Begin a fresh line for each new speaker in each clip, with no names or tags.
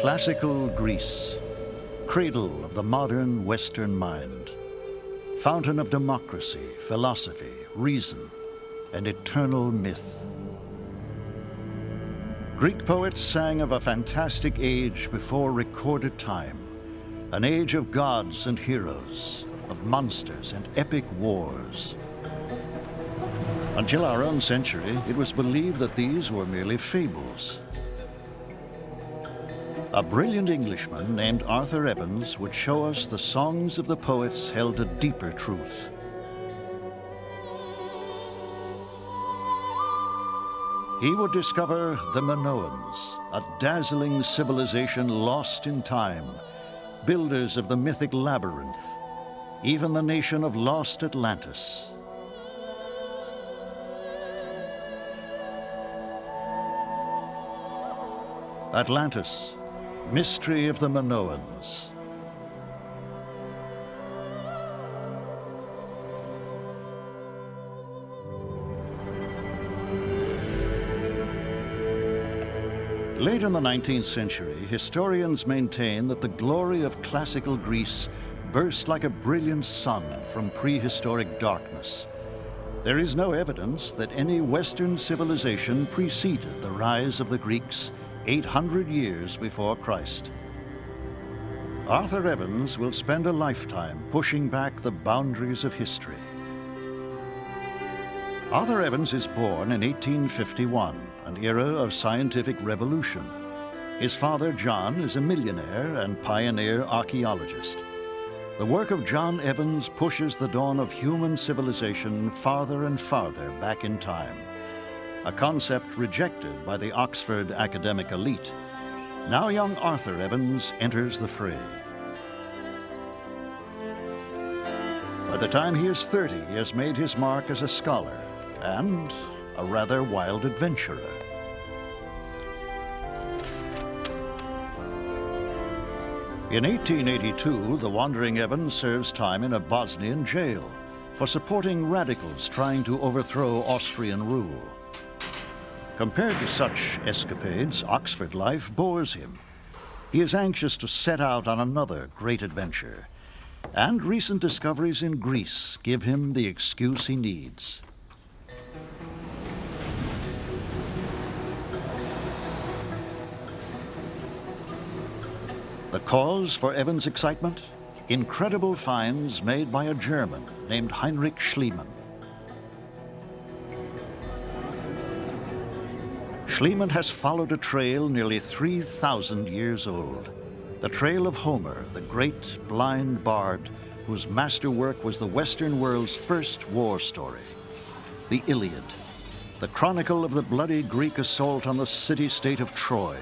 Classical Greece, cradle of the modern Western mind, fountain of democracy, philosophy, reason, and eternal myth. Greek poets sang of a fantastic age before recorded time, an age of gods and heroes, of monsters and epic wars. Until our own century, it was believed that these were merely fables. A brilliant Englishman named Arthur Evans would show us the songs of the poets held a deeper truth. He would discover the Minoans, a dazzling civilization lost in time, builders of the mythic labyrinth, even the nation of lost Atlantis. Atlantis, mystery of the Minoans. Late in the 19th century, historians maintain that the glory of classical Greece burst like a brilliant sun from prehistoric darkness. There is no evidence that any Western civilization preceded the rise of the Greeks 800 years before Christ. Arthur Evans will spend a lifetime pushing back the boundaries of history. Arthur Evans is born in 1851, an era of scientific revolution. His father, John, is a millionaire and pioneer archaeologist. The work of John Evans pushes the dawn of human civilization farther and farther back in time, a concept rejected by the Oxford academic elite. Now young Arthur Evans enters the fray. By the time he is 30, he has made his mark as a scholar and a rather wild adventurer. In 1882, the wandering Evans serves time in a Bosnian jail for supporting radicals trying to overthrow Austrian rule. Compared to such escapades, Oxford life bores him. He is anxious to set out on another great adventure, and recent discoveries in Greece give him the excuse he needs. The cause for Evans' excitement? Incredible finds made by a German named Heinrich Schliemann. Schliemann has followed a trail nearly 3,000 years old. The trail of Homer, the great blind bard, whose masterwork was the Western world's first war story. The Iliad, the chronicle of the bloody Greek assault on the city-state of Troy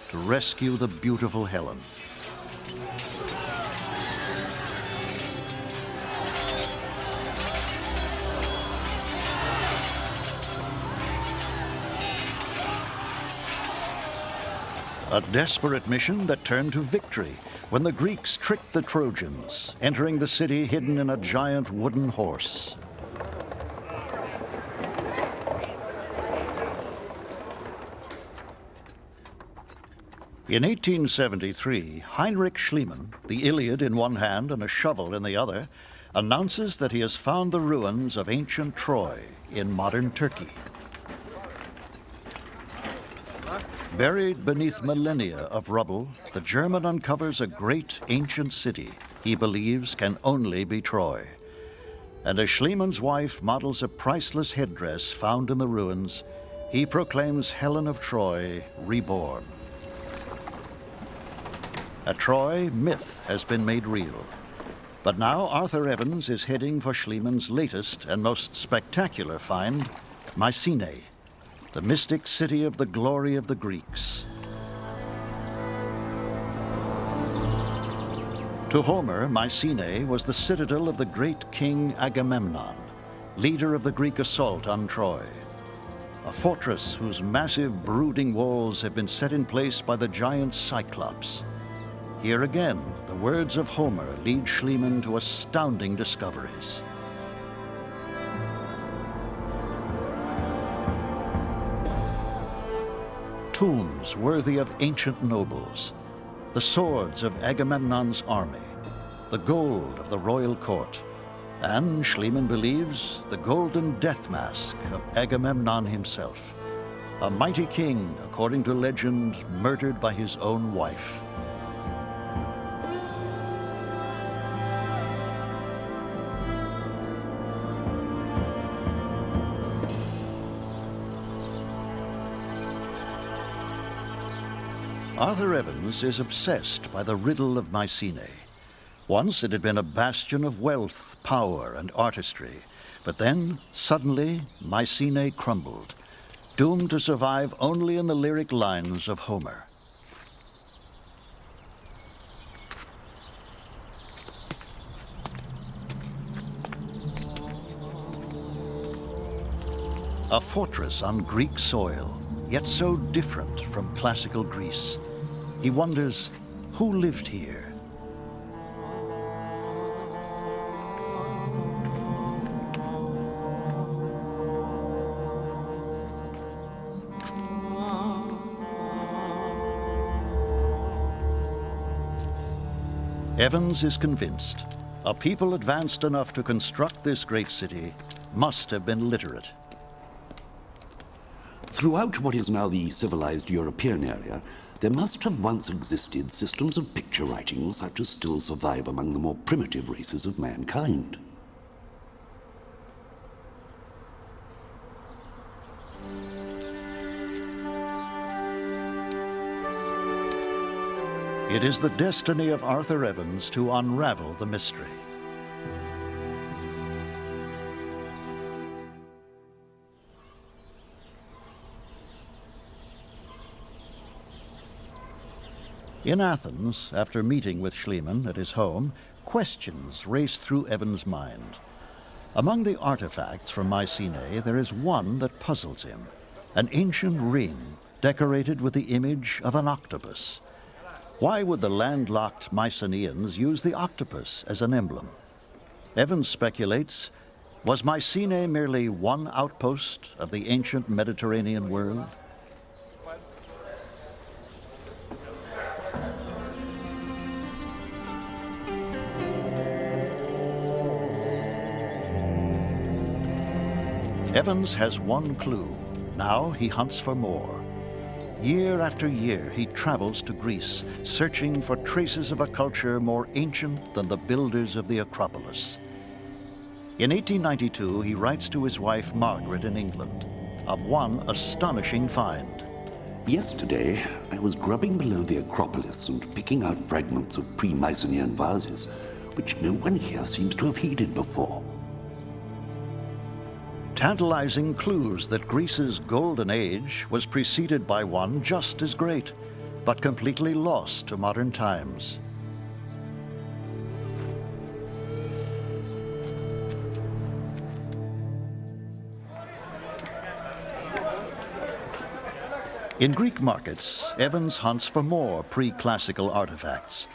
to rescue the beautiful Helen. A desperate mission that turned to victory when the Greeks tricked the Trojans, entering the city hidden in a giant wooden horse. In 1873, Heinrich Schliemann, the Iliad in one hand and a shovel in the other, announces that he has found the ruins of ancient Troy in modern Turkey. Buried beneath millennia of rubble, the German uncovers a great ancient city he believes can only be Troy. And as Schliemann's wife models a priceless headdress found in the ruins, he proclaims Helen of Troy reborn. At Troy, myth has been made real. But now Arthur Evans is heading for Schliemann's latest and most spectacular find, Mycenae, the mystic city of the glory of the Greeks. To Homer, Mycenae was the citadel of the great king Agamemnon, leader of the Greek assault on Troy. A fortress whose massive brooding walls have been set in place by the giant Cyclops. Here again, the words of Homer lead Schliemann to astounding discoveries. Tombs worthy of ancient nobles, the swords of Agamemnon's army, the gold of the royal court, and, Schliemann believes, the golden death mask of Agamemnon himself, a mighty king, according to legend, murdered by his own wife. Arthur Evans is obsessed by the riddle of Mycenae. Once it had been a bastion of wealth, power, and artistry, but then, suddenly, Mycenae crumbled, doomed to survive only in the lyric lines of Homer. A fortress on Greek soil, yet so different from classical Greece. He wonders, who lived here? Evans is convinced a people advanced enough to construct this great city must have been literate.
Throughout what is now the civilized European area, there must have once existed systems of picture writing such as still survive among the more primitive races of mankind.
It is the destiny of Arthur Evans to unravel the mystery. In Athens, after meeting with Schliemann at his home, questions race through Evans' mind. Among the artifacts from Mycenae, there is one that puzzles him, an ancient ring decorated with the image of an octopus. Why would the landlocked Mycenaeans use the octopus as an emblem? Evans speculates, was Mycenae merely one outpost of the ancient Mediterranean world? Evans has one clue. Now he hunts for more. Year after year, he travels to Greece, searching for traces of a culture more ancient than the builders of the Acropolis. In 1892, he writes to his wife Margaret in England of one astonishing find.
Yesterday, I was grubbing below the Acropolis and picking out fragments of pre-Mycenaean vases, which no one here seems to have heeded before.
Tantalizing clues that Greece's golden age was preceded by one just as great, but completely lost to modern times. In Greek markets, Evans hunts for more pre-classical artifacts.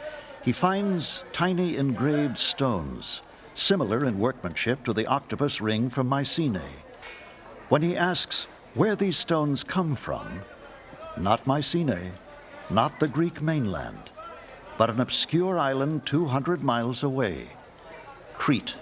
He finds tiny engraved stones, similar in workmanship to the octopus ring from Mycenae. When he asks where these stones come from, not Mycenae, not the Greek mainland, but an obscure island 200 miles away, Crete.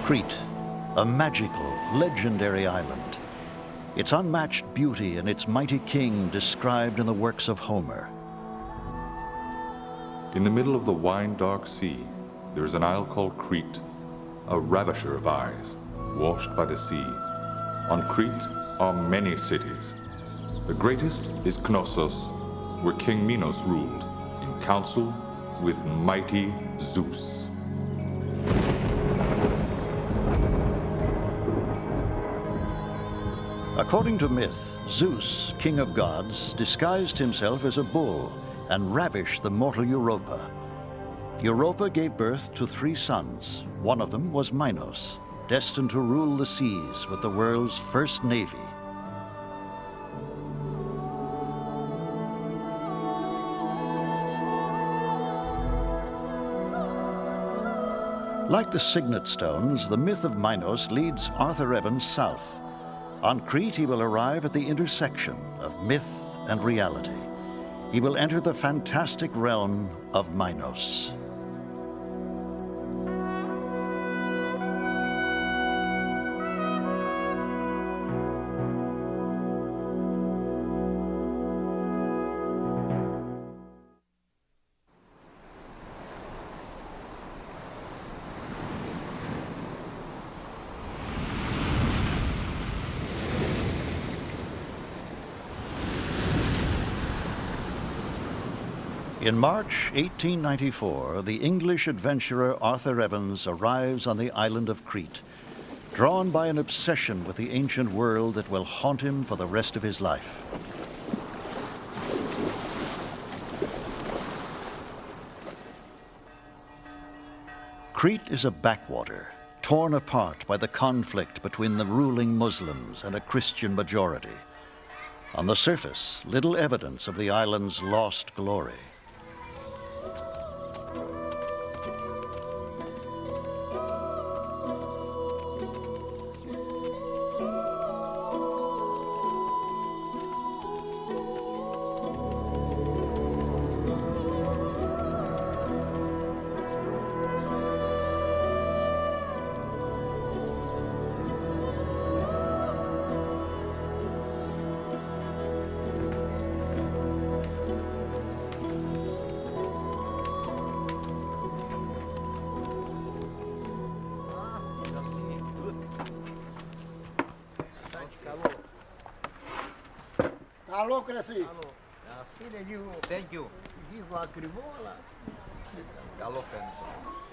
Crete, a magical, legendary island. Its unmatched beauty and its mighty king described in the works of Homer.
In the middle of the wine-dark sea, there is an isle called Crete, a ravisher of eyes, washed by the sea. On Crete are many cities. The greatest is Knossos, where King Minos ruled, in council with mighty Zeus.
According to myth, Zeus, king of gods, disguised himself as a bull and ravished the mortal Europa. Europa gave birth to 3 sons. One of them was Minos, destined to rule the seas with the world's first navy. Like the signet stones, the myth of Minos leads Arthur Evans south. On Crete, he will arrive at the intersection of myth and reality. He will enter the fantastic realm of Minos. In March 1894, the English adventurer Arthur Evans arrives on the island of Crete, drawn by an obsession with the ancient world that will haunt him for the rest of his life. Crete is a backwater, torn apart by the conflict between the ruling Muslims and a Christian majority. On the surface, little evidence of the island's lost glory.
Alô, Cresci.
Thank you.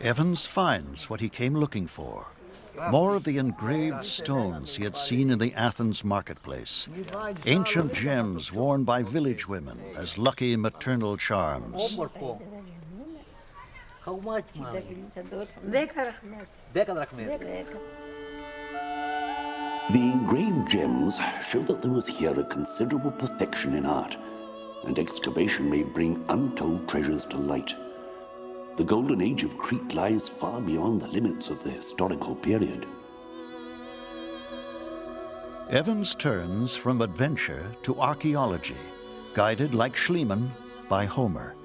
Evans finds what he came looking for. More of the engraved stones he had seen in the Athens marketplace. Ancient gems worn by village women as lucky maternal charms.
How much, mommy?
10 rahmet.
The engraved gems show that there was here a considerable perfection in art, and excavation may bring untold treasures to light. The golden age of Crete lies far beyond the limits of the historical period.
Evans turns from adventure to archaeology, guided like Schliemann by Homer.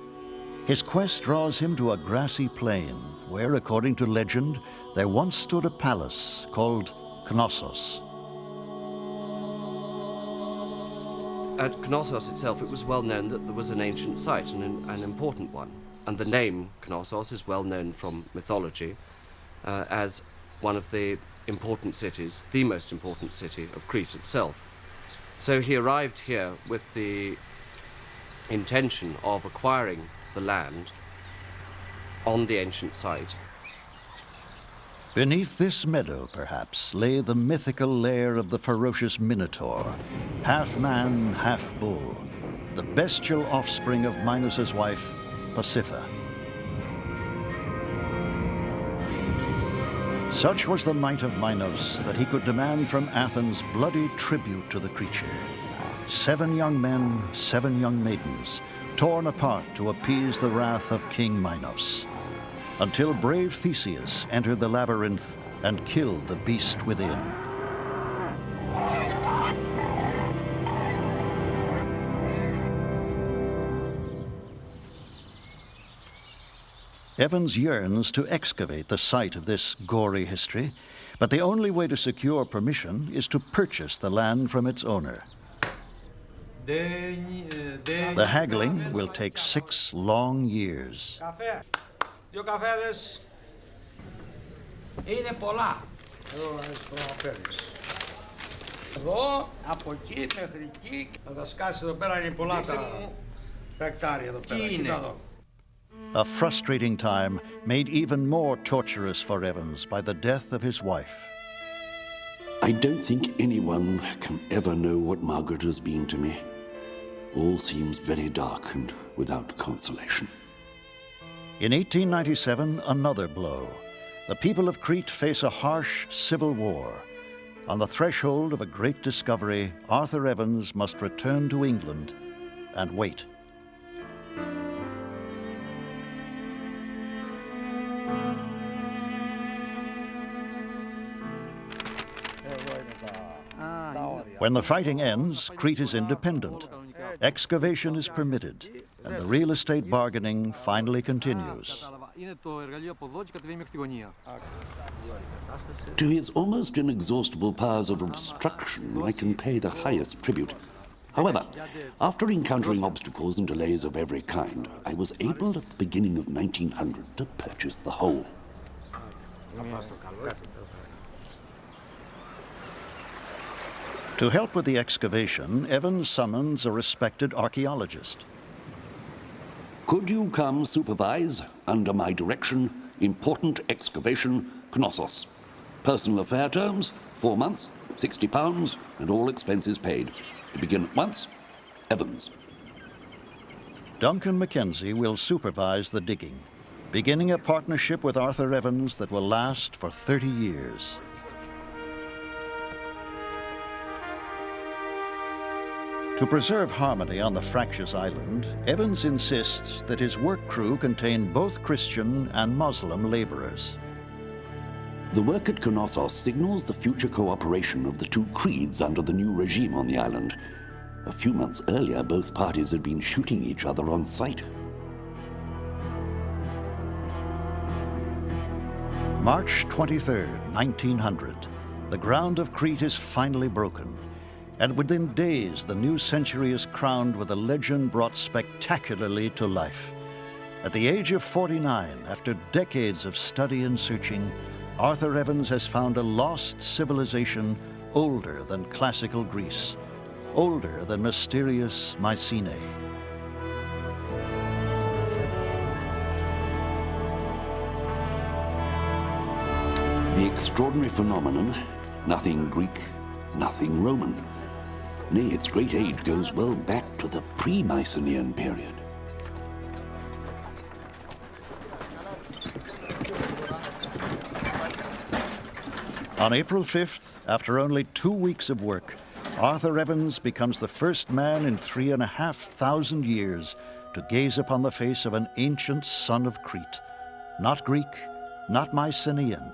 His quest draws him to a grassy plain where, according to legend, there once stood a palace called Knossos.
At Knossos itself, it was well known that there was an ancient site, and an important one. And the name Knossos is well known from mythology as one of the important cities, the most important city of Crete itself. So he arrived here with the intention of acquiring the land on the ancient site.
Beneath this meadow, perhaps, lay the mythical lair of the ferocious Minotaur, half man, half bull, the bestial offspring of Minos's wife, Pasiphae. Such was the might of Minos that he could demand from Athens bloody tribute to the creature. 7 young men, 7 young maidens, torn apart to appease the wrath of King Minos, until brave Theseus entered the labyrinth and killed the beast within. Evans yearns to excavate the site of this gory history, but the only way to secure permission is to purchase the land from its owner. The haggling will take 6 long years.
Καφέ. 2 καφέδες.
Είναι πολλά.
Εδώ παίρνεις. Εδώ, από εκεί μέχρι εκεί. Θα τα σκάσεις εδώ πέρα, είναι πολλά τα εκτάρια εδώ πέρα. Κοίτα εδώ.
A frustrating time made even more torturous for Evans by the death of his wife.
I don't think anyone can ever know what Margaret has been to me. All seems very dark and without consolation.
In 1897, another blow. The people of Crete face a harsh civil war. On the threshold of a great discovery, Arthur Evans must return to England and wait. When the fighting ends, Crete is independent. Excavation is permitted, and the real estate bargaining finally continues.
To his almost inexhaustible powers of obstruction, I can pay the highest tribute. However, after encountering obstacles and delays of every kind, I was able at the beginning of 1900 to purchase the whole.
To help with the excavation, Evans summons a respected archaeologist.
Could you come supervise, under my direction, important excavation, Knossos? Personal affair terms, 4 months, £60, and all expenses paid. To begin at once, Evans.
Duncan Mackenzie will supervise the digging, beginning a partnership with Arthur Evans that will last for 30 years. To preserve harmony on the fractious island, Evans insists that his work crew contain both Christian and Muslim laborers.
The work at Knossos signals the future cooperation of the two creeds under the new regime on the island. A few months earlier, both parties had been shooting each other on sight.
March 23rd, 1900. The ground of Crete is finally broken. And within days, the new century is crowned with a legend brought spectacularly to life. At the age of 49, after decades of study and searching, Arthur Evans has found a lost civilization older than classical Greece, older than mysterious Mycenae.
The extraordinary phenomenon, nothing Greek, nothing Roman. Nay, its great age goes well back to the pre-Mycenaean period.
On April 5th, after only 2 weeks of work, Arthur Evans becomes the first man in 3,500 years to gaze upon the face of an ancient son of Crete. Not Greek, not Mycenaean.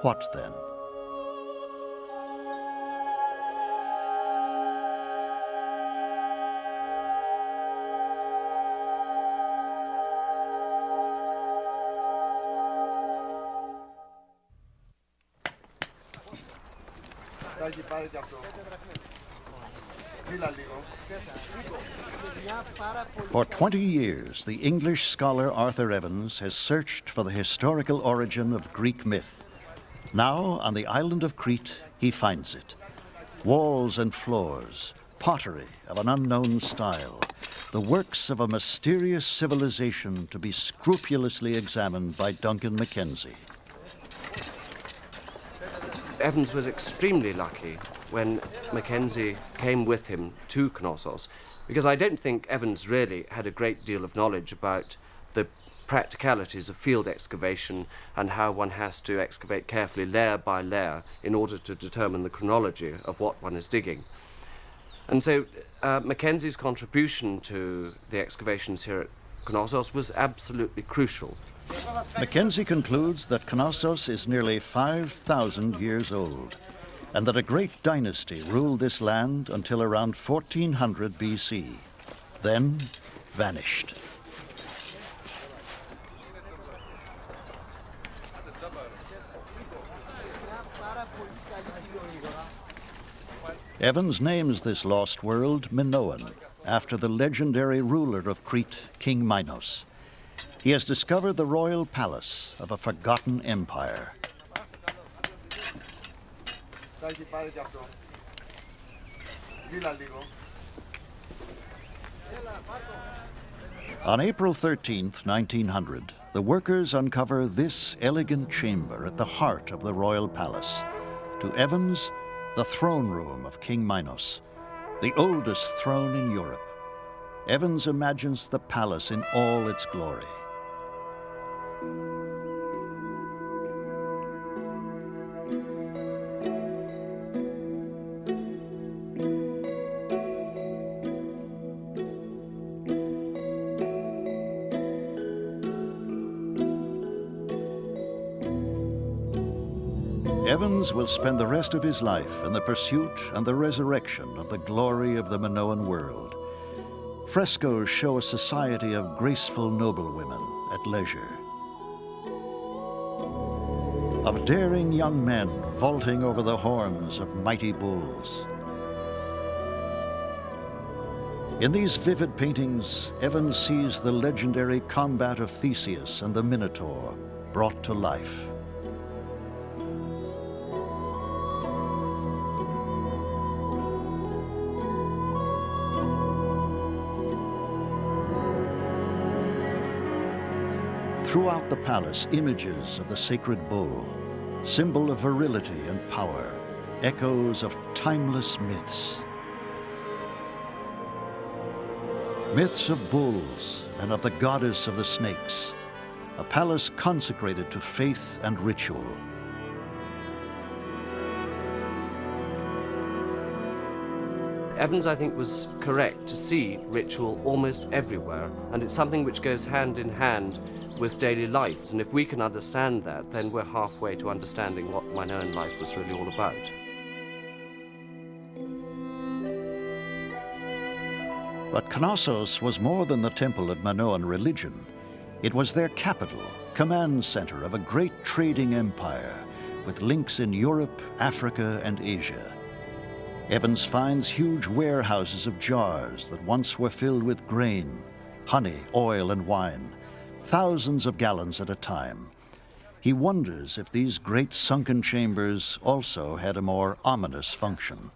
What then? For 20 years, the English scholar Arthur Evans has searched for the historical origin of Greek myth. Now, on the island of Crete, he finds it. Walls and floors, pottery of an unknown style, the works of a mysterious civilization to be scrupulously examined by Duncan Mackenzie.
Evans was extremely lucky when Mackenzie came with him to Knossos, because I don't think Evans really had a great deal of knowledge about the practicalities of field excavation and how one has to excavate carefully layer by layer in order to determine the chronology of what one is digging. And so Mackenzie's contribution to the excavations here at Knossos was absolutely crucial.
Mackenzie concludes that Knossos is nearly 5,000 years old, and that a great dynasty ruled this land until around 1400 BC, then vanished. Evans names this lost world Minoan, after the legendary ruler of Crete, King Minos. He has discovered the royal palace of a forgotten empire. On April 13th, 1900, the workers uncover this elegant chamber at the heart of the royal palace. To Evans, the throne room of King Minos, the oldest throne in Europe. Evans imagines the palace in all its glory. Evans will spend the rest of his life in the pursuit and the resurrection of the glory of the Minoan world. Frescoes show a society of graceful noblewomen at leisure, of daring young men vaulting over the horns of mighty bulls. In these vivid paintings, Evans sees the legendary combat of Theseus and the Minotaur brought to life. Throughout the palace, images of the sacred bull, symbol of virility and power, echoes of timeless myths. Myths of bulls and of the goddess of the snakes, a palace consecrated to faith and ritual.
Evans, I think, was correct to see ritual almost everywhere, and it's something which goes hand in hand with daily life. And if we can understand that, then we're halfway to understanding what Minoan life was really all about.
But Knossos was more than the temple of Minoan religion. It was their capital, command center of a great trading empire with links in Europe, Africa, and Asia. Evans finds huge warehouses of jars that once were filled with grain, honey, oil, and wine, thousands of gallons at a time. He wonders if these great sunken chambers also had a more ominous function.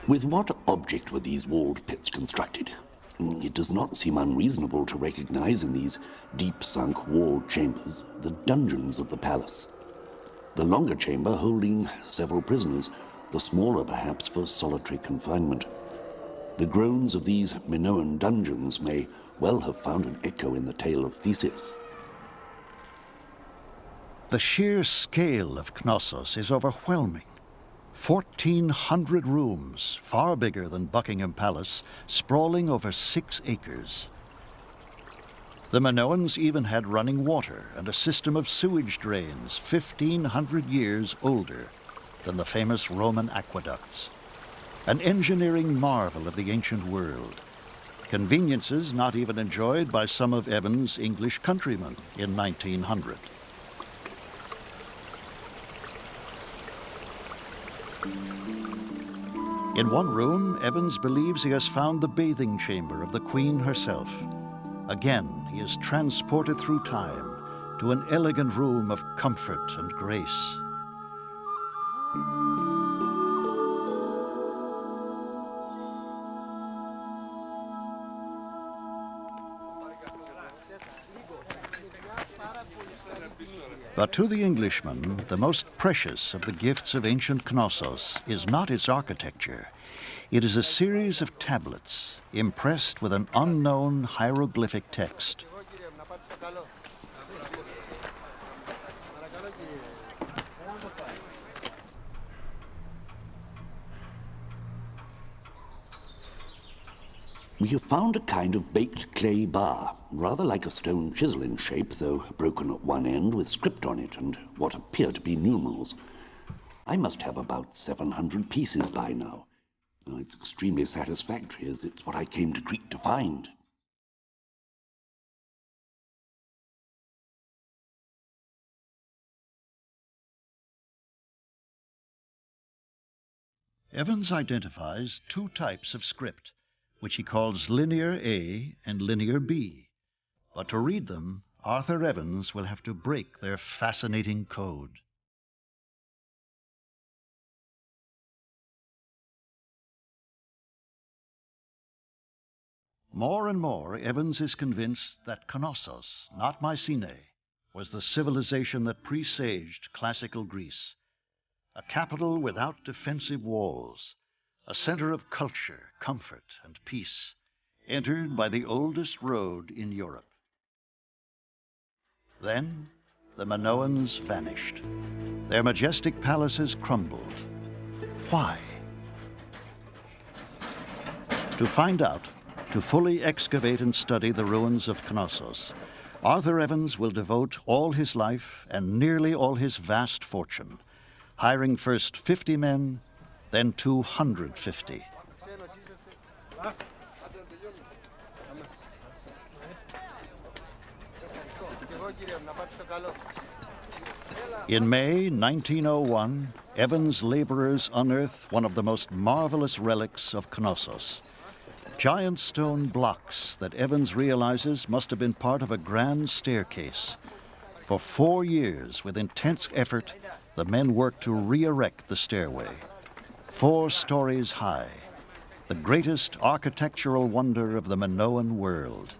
With what object were these walled pits constructed? It does not seem unreasonable to recognize in these deep-sunk walled chambers the dungeons of the palace. The longer chamber holding several prisoners, the smaller perhaps for solitary confinement. The groans of these Minoan dungeons may well have found an echo in the tale of Theseus.
The sheer scale of Knossos is overwhelming. 1,400 rooms, far bigger than Buckingham Palace, sprawling over 6 acres. The Minoans even had running water and a system of sewage drains 1,500 years older than the famous Roman aqueducts. An engineering marvel of the ancient world. Conveniences not even enjoyed by some of Evans' English countrymen in 1900. In one room, Evans believes he has found the bathing chamber of the Queen herself. Again, he is transported through time to an elegant room of comfort and grace. But to the Englishman, the most precious of the gifts of ancient Knossos is not its architecture. It is a series of tablets impressed with an unknown hieroglyphic text.
We have found a kind of baked clay bar, rather like a stone chisel in shape, though broken at one end with script on it and what appear to be numerals. I must have about 700 pieces by now. It's extremely satisfactory, as it's what I came to Crete to find.
Evans identifies 2 types of script, which he calls Linear A and Linear B. But to read them, Arthur Evans will have to break their fascinating code. More and more, Evans is convinced that Knossos, not Mycenae, was the civilization that presaged classical Greece, a capital without defensive walls, a center of culture, comfort, and peace, entered by the oldest road in Europe. Then the Minoans vanished. Their majestic palaces crumbled. Why? To find out, to fully excavate and study the ruins of Knossos, Arthur Evans will devote all his life and nearly all his vast fortune, hiring first 50 men, then 250. In May 1901, Evans' laborers unearth one of the most marvelous relics of Knossos. Giant stone blocks that Evans realizes must have been part of a grand staircase. For 4 years, with intense effort, the men worked to re-erect the stairway. 4 stories high, the greatest architectural wonder of the Minoan world.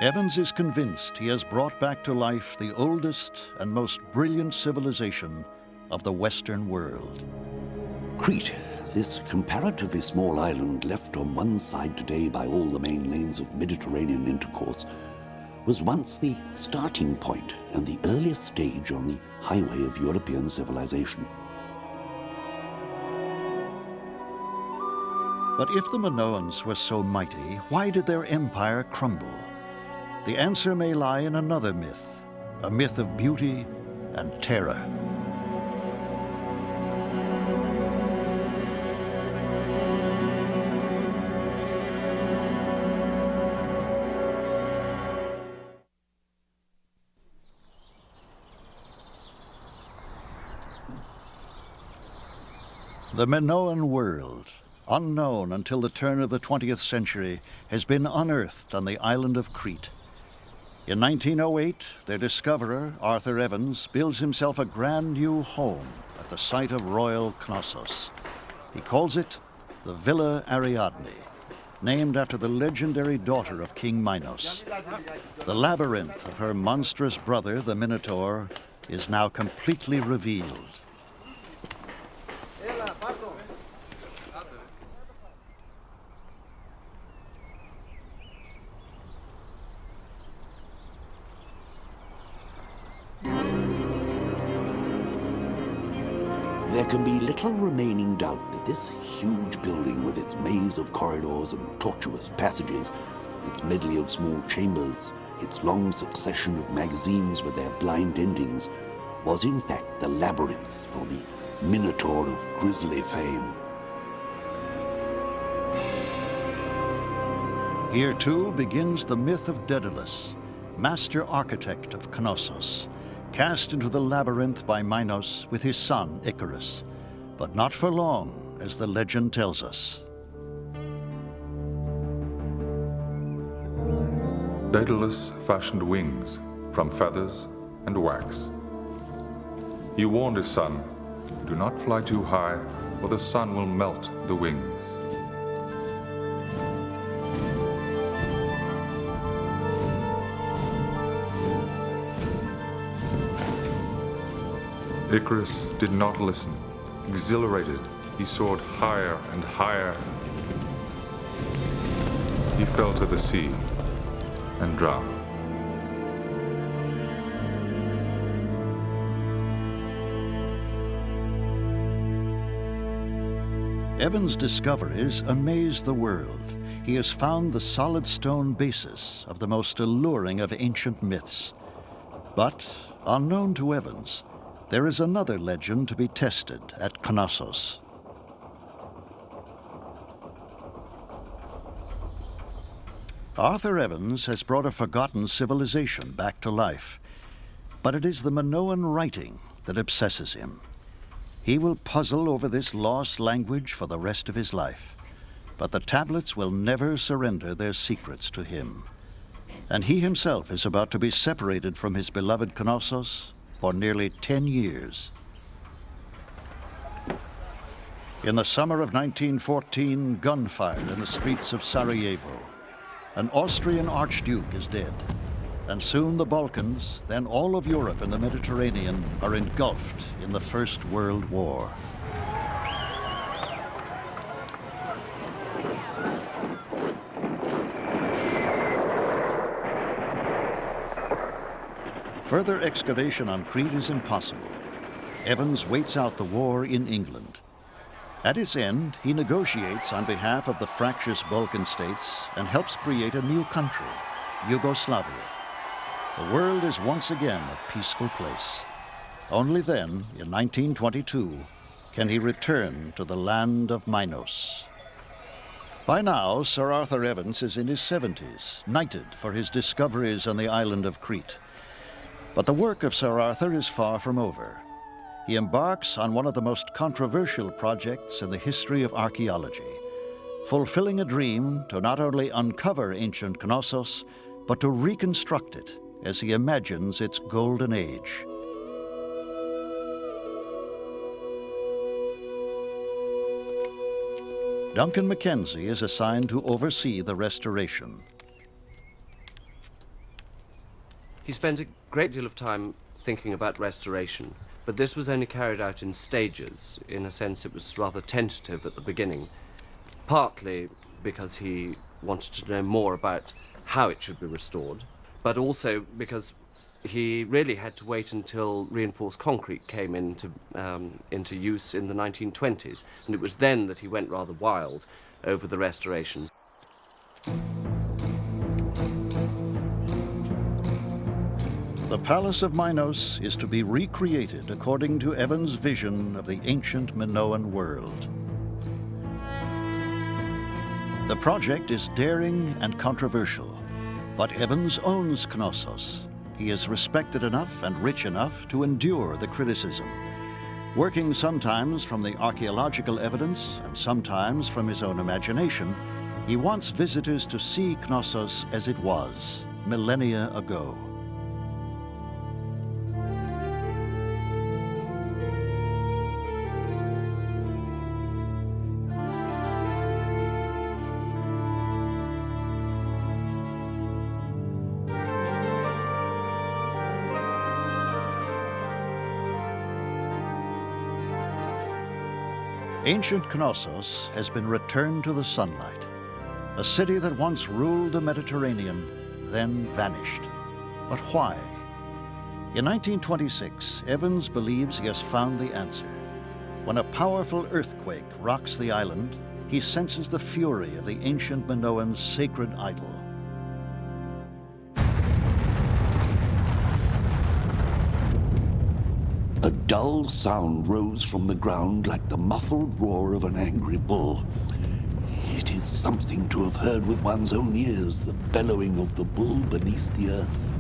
Evans is convinced he has brought back to life the oldest and most brilliant civilization of the Western world.
Crete, this comparatively small island left on one side today by all the main lanes of Mediterranean intercourse, was once the starting point and the earliest stage on the highway of European civilization.
But if the Minoans were so mighty, why did their empire crumble? The answer may lie in another myth, a myth of beauty and terror. The Minoan world, unknown until the turn of the 20th century, has been unearthed on the island of Crete. In 1908, their discoverer, Arthur Evans, builds himself a brand new home at the site of royal Knossos. He calls it the Villa Ariadne, named after the legendary daughter of King Minos. The labyrinth of her monstrous brother, the Minotaur, is now completely revealed.
There can be little remaining doubt that this huge building with its maze of corridors and tortuous passages, its medley of small chambers, its long succession of magazines with their blind endings, was in fact the labyrinth for the Minotaur of grisly fame.
Here too begins the myth of Daedalus, master architect of Knossos, cast into the labyrinth by Minos with his son Icarus, but not for long, as the legend tells us.
Daedalus fashioned wings from feathers and wax. He warned his son, "Do not fly too high, or the sun will melt the wings." Icarus did not listen. Exhilarated, he soared higher and higher. He fell to the sea and drowned.
Evans' discoveries amaze the world. He has found the solid stone basis of the most alluring of ancient myths. But, unknown to Evans, there is another legend to be tested at Knossos. Arthur Evans has brought a forgotten civilization back to life, but it is the Minoan writing that obsesses him. He will puzzle over this lost language for the rest of his life, but the tablets will never surrender their secrets to him. And he himself is about to be separated from his beloved Knossos for nearly 10 years. In the summer of 1914, gunfire in the streets of Sarajevo. An Austrian archduke is dead, and soon the Balkans, then all of Europe and the Mediterranean, are engulfed in the First World War. Further excavation on Crete is impossible. Evans waits out the war in England. At its end, he negotiates on behalf of the fractious Balkan states and helps create a new country, Yugoslavia. The world is once again a peaceful place. Only then, in 1922, can he return to the land of Minos. By now, Sir Arthur Evans is in his 70s, knighted for his discoveries on the island of Crete. But the work of Sir Arthur is far from over. He embarks on one of the most controversial projects in the history of archaeology, fulfilling a dream to not only uncover ancient Knossos, but to reconstruct it as he imagines its golden age. Duncan Mackenzie is assigned to oversee the restoration.
He spent a great deal of time thinking about restoration, but this was only carried out in stages. In a sense, it was rather tentative at the beginning, partly because he wanted to know more about how it should be restored, but also because he really had to wait until reinforced concrete came into use in the 1920s, and it was then that he went rather wild over the restoration.
The Palace of Minos is to be recreated according to Evans' vision of the ancient Minoan world. The project is daring and controversial, but Evans owns Knossos. He is respected enough and rich enough to endure the criticism, working sometimes from the archaeological evidence and sometimes from his own imagination. He wants visitors to see Knossos as it was millennia ago. Ancient Knossos has been returned to the sunlight, a city that once ruled the Mediterranean, then vanished. But why? In 1926, Evans believes he has found the answer. When a powerful earthquake rocks the island, he senses the fury of the ancient Minoans' sacred idol.
A dull sound rose from the ground like the muffled roar of an angry bull. It is something to have heard with one's own ears, the bellowing of the bull beneath the earth.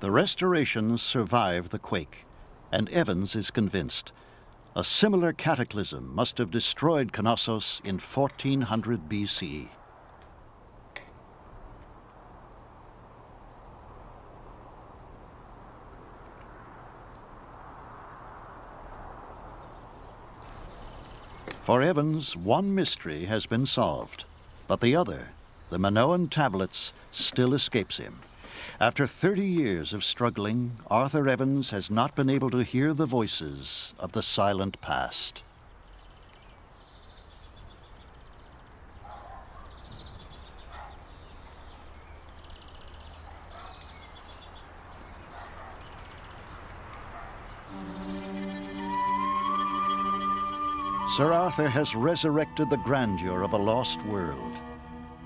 The restorations survive the quake, and Evans is convinced. A similar cataclysm must have destroyed Knossos in 1400 BC. For Evans, one mystery has been solved, but the other, the Minoan tablets, still escapes him. After 30 years of struggling, Arthur Evans has not been able to hear the voices of the silent past. Sir Arthur has resurrected the grandeur of a lost world.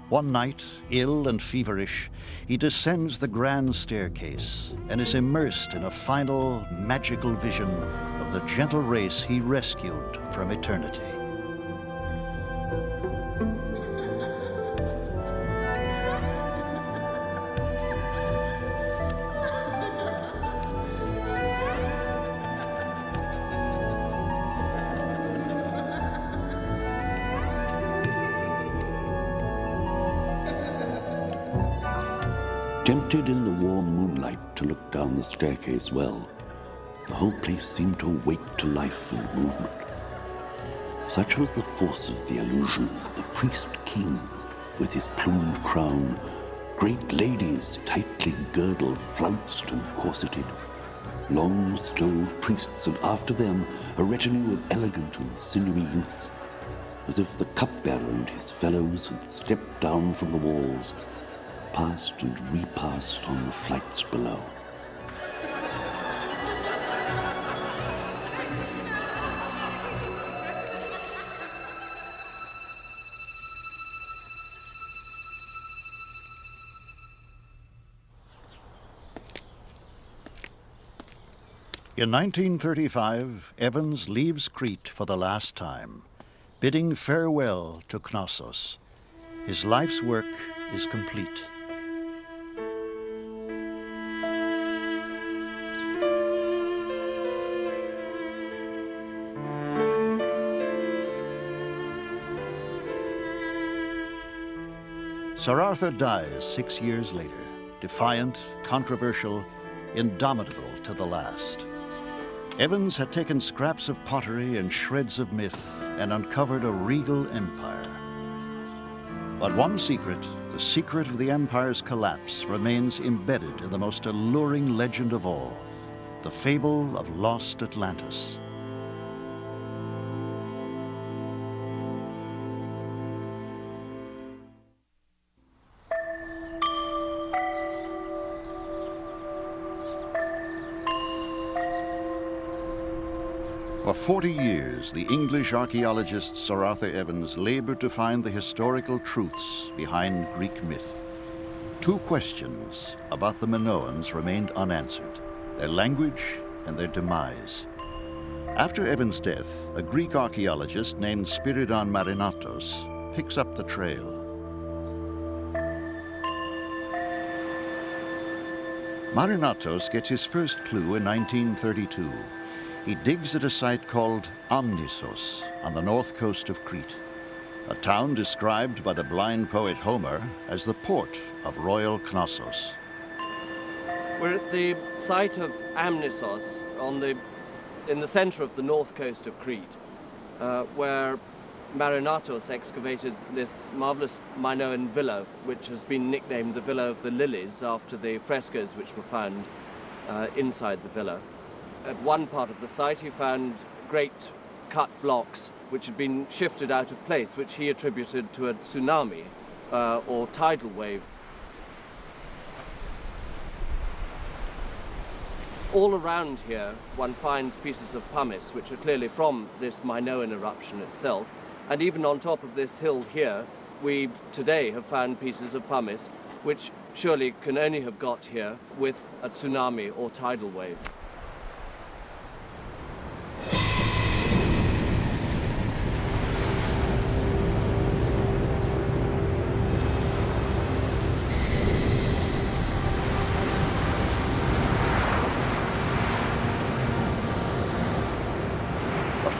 One night, ill and feverish, he descends the grand staircase and is immersed in a final, magical vision of the gentle race he rescued from eternity.
Tempted in the warm moonlight to look down the staircase well, the whole place seemed to awake to life and movement. Such was the force of the illusion that the priest-king, with his plumed crown, great ladies tightly girdled, flounced and corseted, long, slow priests, and after them a retinue of elegant and sinewy youths, as if the cupbearer and his fellows had stepped down from the walls, passed and repassed on the flights below.
In 1935, Evans leaves Crete for the last time, bidding farewell to Knossos. His life's work is complete. Sir Arthur dies 6 years later, defiant, controversial, indomitable to the last. Evans had taken scraps of pottery and shreds of myth and uncovered a regal empire. But one secret, the secret of the empire's collapse, remains embedded in the most alluring legend of all, the fable of lost Atlantis. For 40 years, the English archaeologist Sir Arthur Evans labored to find the historical truths behind Greek myth. 2 questions about the Minoans remained unanswered: their language and their demise. After Evans' death, a Greek archaeologist named Spiridon Marinatos picks up the trail. Marinatos gets his first clue in 1932. He digs at a site called Amnisos on the north coast of Crete, a town described by the blind poet Homer as the port of royal Knossos.
We're at the site of Amnisos in the center of the north coast of Crete, where Marinatos excavated this marvelous Minoan villa, which has been nicknamed the Villa of the Lilies after the frescoes which were found inside the villa. At one part of the site he found great cut blocks which had been shifted out of place, which he attributed to a tsunami or tidal wave. All around here one finds pieces of pumice which are clearly from this Minoan eruption itself, and even on top of this hill here we today have found pieces of pumice which surely can only have got here with a tsunami or tidal wave.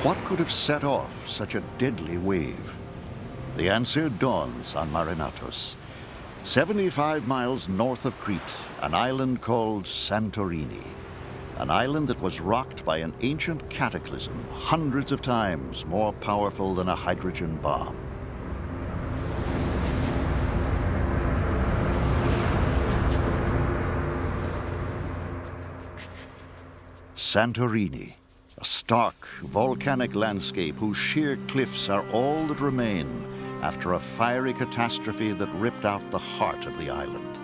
What could have set off such a deadly wave? The answer dawns on Marinatos. 75 miles north of Crete, an island called Santorini. An island that was rocked by an ancient cataclysm hundreds of times more powerful than a hydrogen bomb. Santorini. A stark, volcanic landscape whose sheer cliffs are all that remain after a fiery catastrophe that ripped out the heart of the island.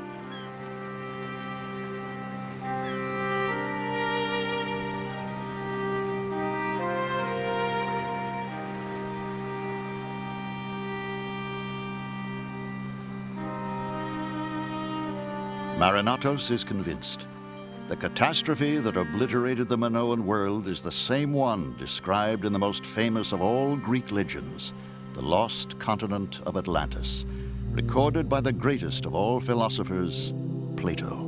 Marinatos is convinced. The catastrophe that obliterated the Minoan world is the same one described in the most famous of all Greek legends, the lost continent of Atlantis, recorded by the greatest of all philosophers, Plato.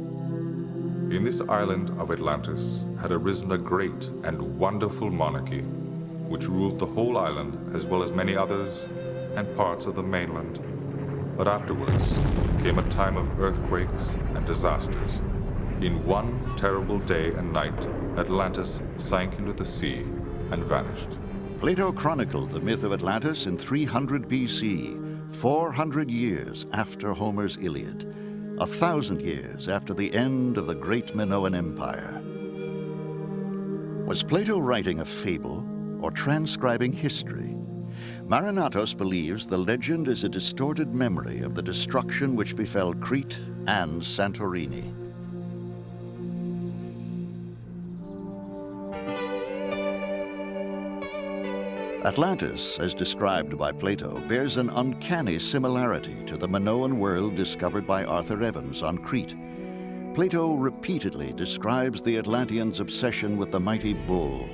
In this island of Atlantis had arisen a great and wonderful monarchy, which ruled the whole island as well as many others and parts of the mainland. But afterwards came a time of earthquakes and disasters. In one terrible day and night, Atlantis sank into the sea and vanished.
Plato chronicled the myth of Atlantis in 300 BC, 400 years after Homer's Iliad, 1,000 years after the end of the great Minoan Empire. Was Plato writing a fable or transcribing history? Marinatos believes the legend is a distorted memory of the destruction which befell Crete and Santorini. Atlantis, as described by Plato, bears an uncanny similarity to the Minoan world discovered by Arthur Evans on Crete. Plato repeatedly describes the Atlanteans' obsession with the mighty bull.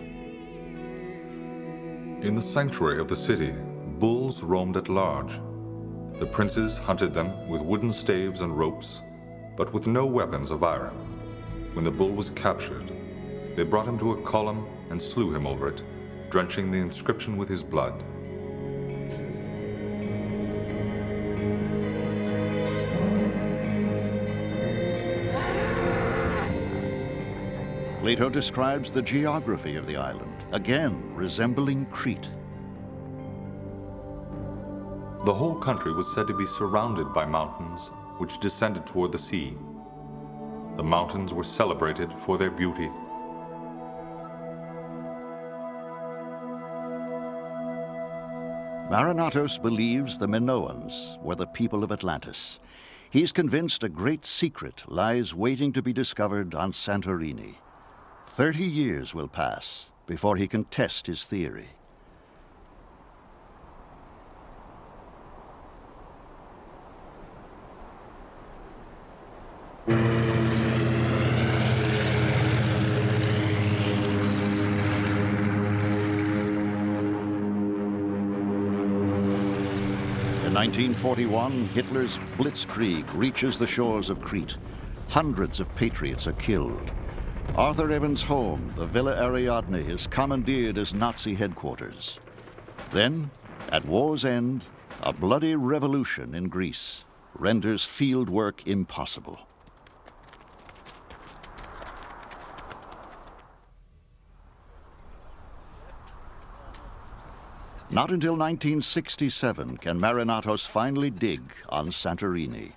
In the sanctuary of the city, bulls roamed at large. The princes hunted them with wooden staves and ropes, but with no weapons of iron. When the bull was captured, they brought him to a column and slew him over it, drenching the inscription with his blood.
Plato describes the geography of the island, again resembling Crete.
The whole country was said to be surrounded by mountains which descended toward the sea. The mountains were celebrated for their beauty.
Marinatos believes the Minoans were the people of Atlantis. He's convinced a great secret lies waiting to be discovered on Santorini. 30 years will pass before he can test his theory. In 1941, Hitler's blitzkrieg reaches the shores of Crete. Hundreds of patriots are killed. Arthur Evans' home, the Villa Ariadne, is commandeered as Nazi headquarters. Then, at war's end, a bloody revolution in Greece renders field work impossible. Not until 1967 can Marinatos finally dig on Santorini.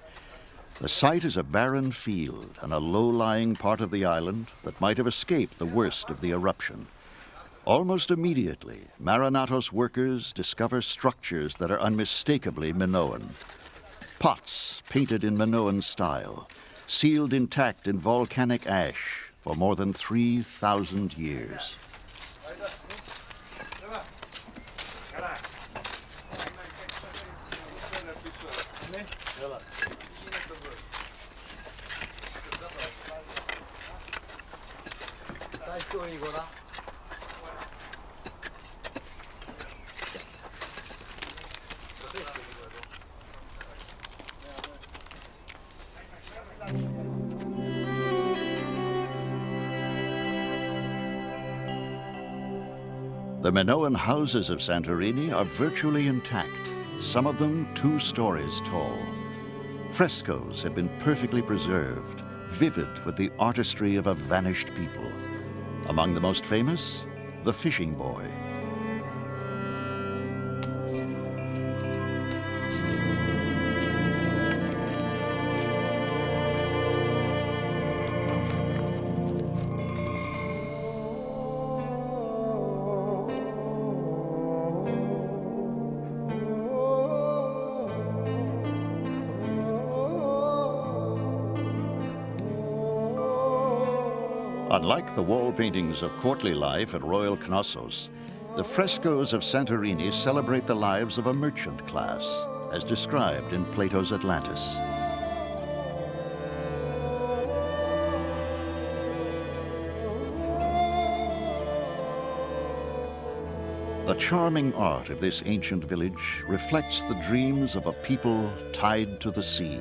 The site is a barren field and a low-lying part of the island that might have escaped the worst of the eruption. Almost immediately, Marinatos workers discover structures that are unmistakably Minoan. Pots painted in Minoan style, sealed intact in volcanic ash for more than 3,000 years. The Minoan houses of Santorini are virtually intact, some of them 2 stories tall. Frescoes have been perfectly preserved, vivid with the artistry of a vanished people. Among the most famous, the fishing boy. Unlike the wall paintings of courtly life at Royal Knossos, the frescoes of Santorini celebrate the lives of a merchant class, as described in Plato's Atlantis. The charming art of this ancient village reflects the dreams of a people tied to the sea,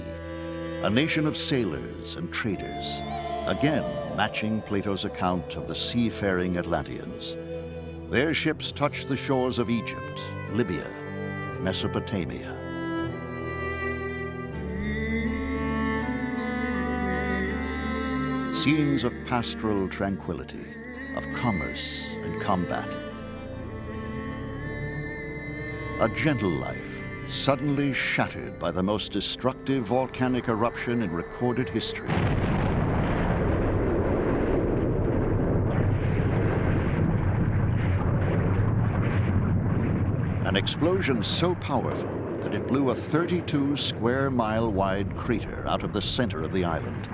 a nation of sailors and traders, again matching Plato's account of the seafaring Atlanteans. Their ships touched the shores of Egypt, Libya, Mesopotamia. Scenes of pastoral tranquility, of commerce and combat. A gentle life, suddenly shattered by the most destructive volcanic eruption in recorded history. An explosion so powerful that it blew a 32-square-mile-wide crater out of the center of the island.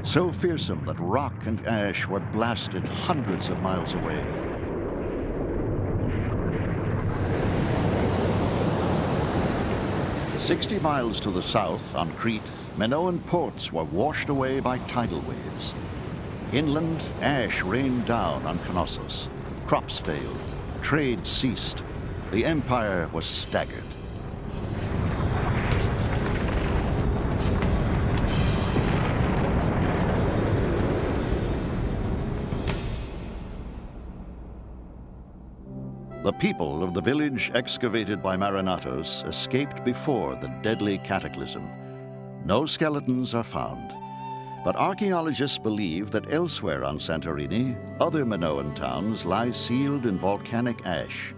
So fearsome that rock and ash were blasted hundreds of miles away. "60 miles to the south, on Crete, Minoan ports were washed away by tidal waves. Inland, ash rained down on Knossos. Crops failed. Trade ceased. The empire was staggered. The people of the village excavated by Marinatos escaped before the deadly cataclysm. No skeletons are found, but archaeologists believe that elsewhere on Santorini, other Minoan towns lie sealed in volcanic ash.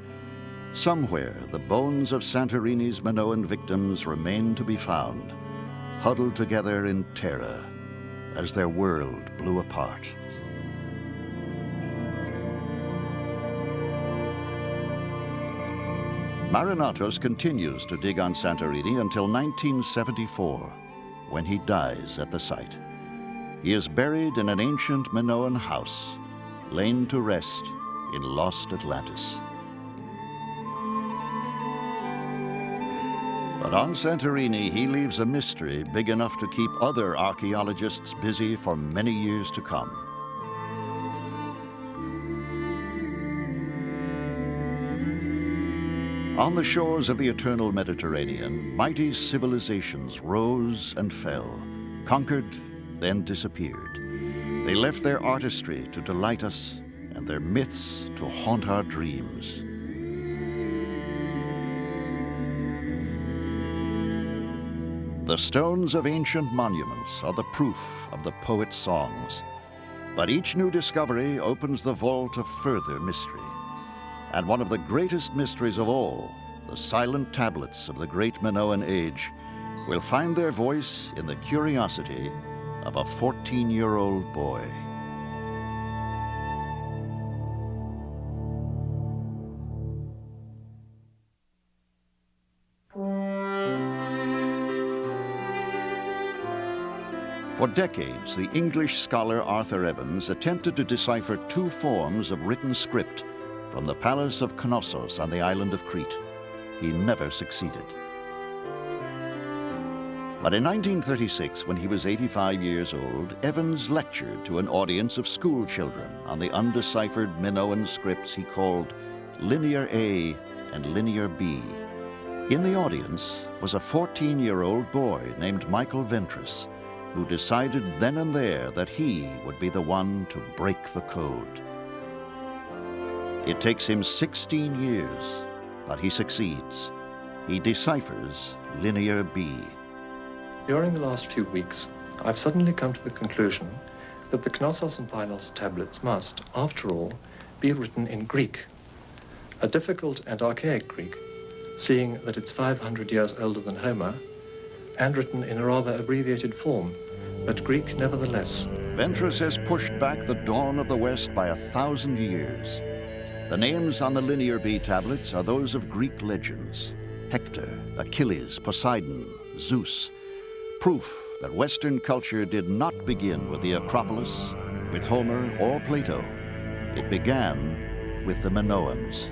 Somewhere, the bones of Santorini's Minoan victims remain to be found, huddled together in terror as their world blew apart. Marinatos continues to dig on Santorini until 1974, when he dies at the site. He is buried in an ancient Minoan house, laid to rest in lost Atlantis. But on Santorini, he leaves a mystery big enough to keep other archaeologists busy for many years to come. On the shores of the eternal Mediterranean, mighty civilizations rose and fell, conquered, then disappeared. They left their artistry to delight us and their myths to haunt our dreams. The stones of ancient monuments are the proof of the poet's songs. But each new discovery opens the vault of further mystery. And one of the greatest mysteries of all, the silent tablets of the great Minoan age, will find their voice in the curiosity of a 14-year-old boy. For decades, the English scholar Arthur Evans attempted to decipher two forms of written script from the palace of Knossos on the island of Crete. He never succeeded. But in 1936, when he was 85 years old, Evans lectured to an audience of school children on the undeciphered Minoan scripts he called Linear A and Linear B. In the audience was a 14-year-old boy named Michael Ventris, who decided then and there that he would be the one to break the code. It takes him 16 years, but he succeeds. He deciphers Linear B.
During the last few weeks, I've suddenly come to the conclusion that the Knossos and Pylos tablets must, after all, be written in Greek, a difficult and archaic Greek, seeing that it's 500 years older than Homer, and written in a rather abbreviated form, but Greek nevertheless.
Ventris has pushed back the dawn of the West by 1,000 years. The names on the Linear B tablets are those of Greek legends: Hector, Achilles, Poseidon, Zeus. Proof that Western culture did not begin with the Acropolis, with Homer, or Plato. It began with the Minoans.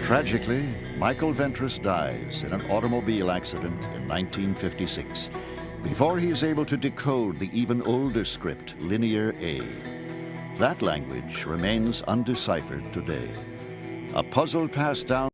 Tragically, Michael Ventris dies in an automobile accident in 1956, before he is able to decode the even older script, Linear A. That language remains undeciphered today, a puzzle passed down